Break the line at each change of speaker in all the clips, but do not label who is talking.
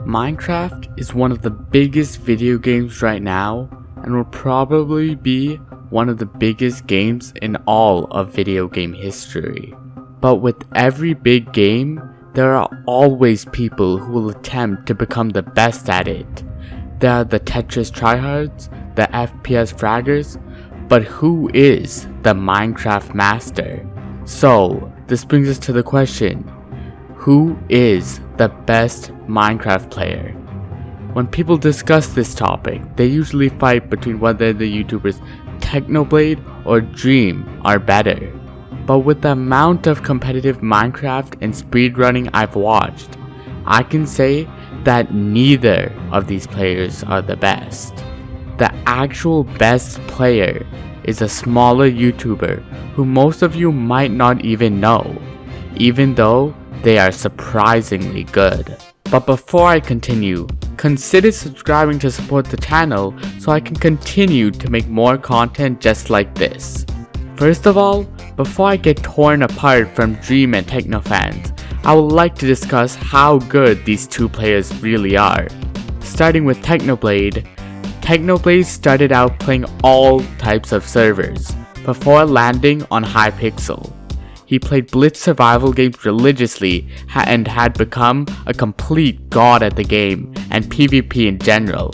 Minecraft is one of the biggest video games right now and will probably be one of the biggest games in all of video game history. But with every big game, there are always people who will attempt to become the best at it. There are the Tetris tryhards, the FPS fraggers, but who is the Minecraft master? So this brings us to the question, who is the best Minecraft player? When people discuss this topic, they usually fight between whether the YouTubers Technoblade or Dream are better. But with the amount of competitive Minecraft and speedrunning I've watched, I can say that neither of these players are the best. The actual best player is a smaller YouTuber who most of you might not even know, even though they are surprisingly good. But before I continue, consider subscribing to support the channel so I can continue to make more content just like this. First of all, before I get torn apart from Dream and Techno fans, I would like to discuss how good these two players really are. Starting with Technoblade, Technoblade started out playing all types of servers before landing on Hypixel. He played Blitz survival games religiously and had become a complete god at the game and PvP in general.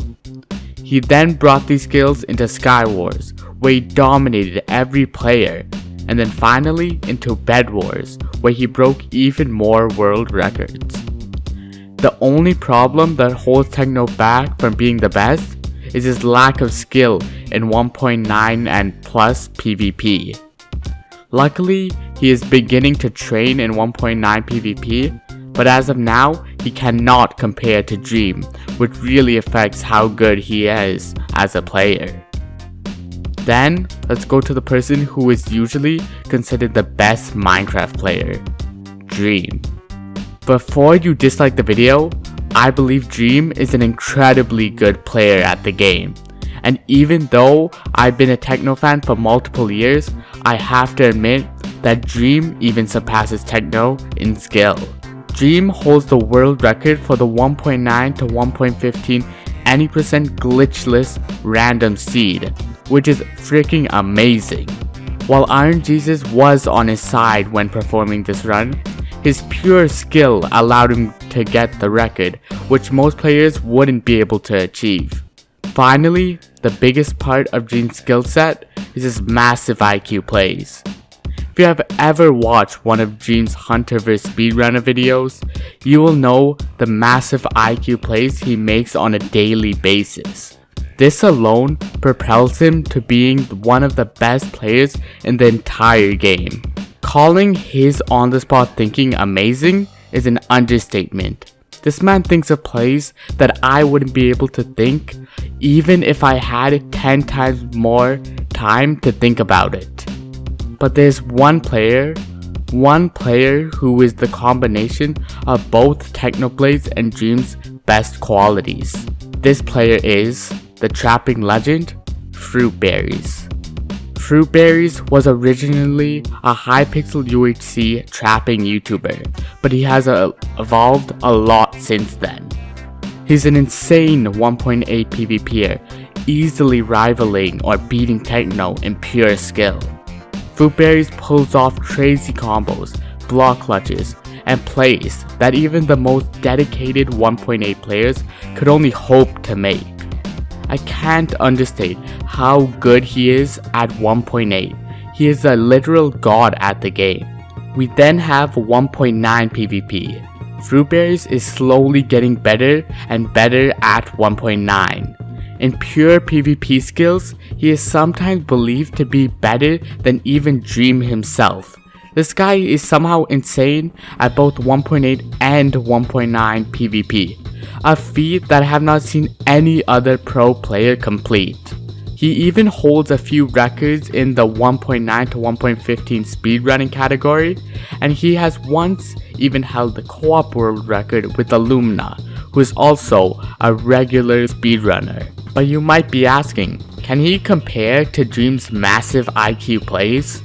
He then brought these skills into Skywars, where he dominated every player, and then finally into Bed Wars, where he broke even more world records. The only problem that holds Techno back from being the best is his lack of skill in 1.9 and plus PvP. Luckily, he is beginning to train in 1.9 PvP, but as of now, he cannot compare to Dream, which really affects how good he is as a player. Then, let's go to the person who is usually considered the best Minecraft player, Dream. Before you dislike the video, I believe Dream is an incredibly good player at the game. And even though I've been a Techno fan for multiple years, I have to admit that Dream even surpasses Techno in skill. Dream holds the world record for the 1.9 to 1.15 any percent glitchless random seed, which is freaking amazing. While Iron Jesus was on his side when performing this run, his pure skill allowed him to get the record, which most players wouldn't be able to achieve. Finally, the biggest part of Dream's skill set is his massive IQ plays. If you have ever watched one of Dream's Hunter vs Speedrunner videos, you will know the massive IQ plays he makes on a daily basis. This alone propels him to being one of the best players in the entire game. Calling his on-the-spot thinking amazing is an understatement. This man thinks of plays that I wouldn't be able to think even if I had 10 times more time to think about it. But there's one player who is the combination of both Technoblade's and Dream's best qualities. This player is the trapping legend, Fruitberries. Fruitberries was originally a Hypixel UHC trapping YouTuber, but he has evolved a lot since then. He's an insane 1.8 PvPer, easily rivaling or beating Techno in pure skill. Fruitberries pulls off crazy combos, block clutches, and plays that even the most dedicated 1.8 players could only hope to make. I can't understate how good he is at 1.8. He is a literal god at the game. We then have 1.9 PvP. Fruitberries is slowly getting better and better at 1.9. In pure PvP skills, he is sometimes believed to be better than even Dream himself. This guy is somehow insane at both 1.8 and 1.9 PvP, a feat that I have not seen any other pro player complete. He even holds a few records in the 1.9 to 1.15 speedrunning category, and he has once even held the co-op world record with Illumina, who is also a regular speedrunner. But you might be asking, can he compare to Dream's massive IQ plays?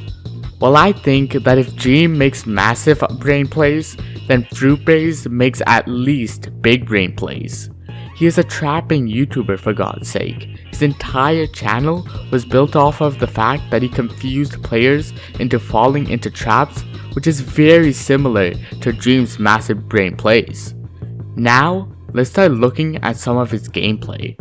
Well, I think that if Dream makes massive brain plays, then Fruitberries makes at least big brain plays. He is a trapping YouTuber, for God's sake. His entire channel was built off of the fact that he confused players into falling into traps, which is very similar to Dream's massive brain plays. Now, let's start looking at some of his gameplay.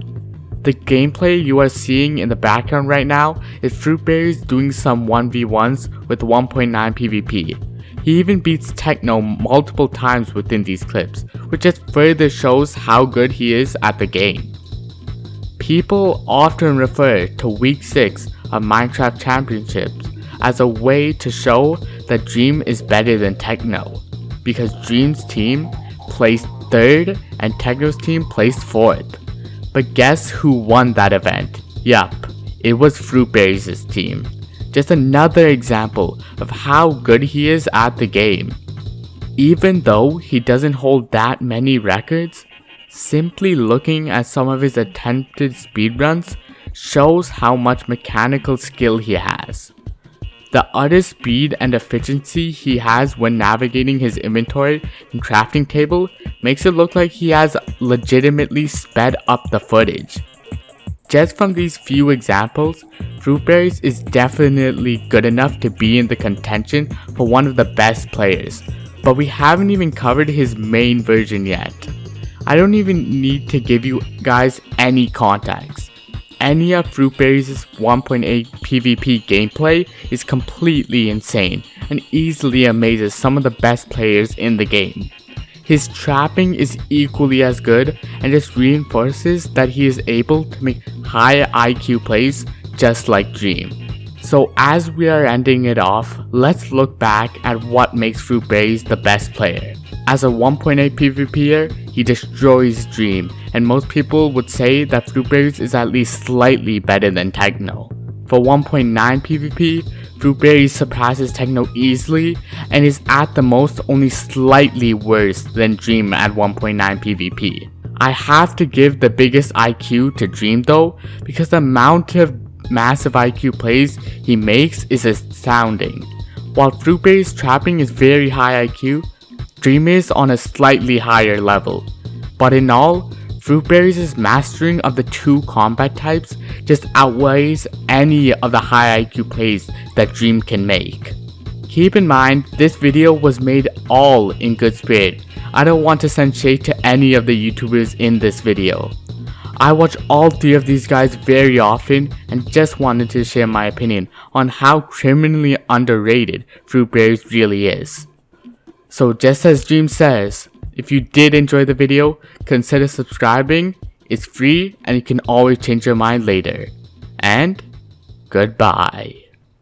The gameplay you are seeing in the background right now is Fruitberries doing some 1v1s with 1.9 PvP. He even beats Techno multiple times within these clips, which just further shows how good he is at the game. People often refer to Week 6 of Minecraft Championships as a way to show that Dream is better than Techno, because Dream's team placed 3rd and Techno's team placed 4th. But guess who won that event? Yup, it was Fruitberries' team. Just another example of how good he is at the game. Even though he doesn't hold that many records, simply looking at some of his attempted speedruns shows how much mechanical skill he has. The utter speed and efficiency he has when navigating his inventory and crafting table makes it look like he has legitimately sped up the footage. Just from these few examples, Fruitberries is definitely good enough to be in the contention for one of the best players, but we haven't even covered his main version yet. I don't even need to give you guys any context. Any of Fruitberries' 1.8 PvP gameplay is completely insane and easily amazes some of the best players in the game. His trapping is equally as good and just reinforces that he is able to make high IQ plays just like Dream. So as we are ending it off, let's look back at what makes Fruitberries the best player. As a 1.8 PvPer, he destroys Dream, and most people would say that Fruitberries is at least slightly better than Techno. For 1.9 PvP, Fruitberries surpasses Techno easily and is at the most only slightly worse than Dream at 1.9 PvP. I have to give the biggest IQ to Dream though, because the amount of massive IQ plays he makes is astounding. While Fruitberries' trapping is very high IQ, Dream is on a slightly higher level. But in all, Fruitberries' mastering of the two combat types just outweighs any of the high IQ plays that Dream can make. Keep in mind, this video was made all in good spirit. I don't want to send shade to any of the YouTubers in this video. I watch all 3 of these guys very often and just wanted to share my opinion on how criminally underrated Fruitberries really is. So just as Dream says, if you did enjoy the video, consider subscribing. It's free and you can always change your mind later. And goodbye.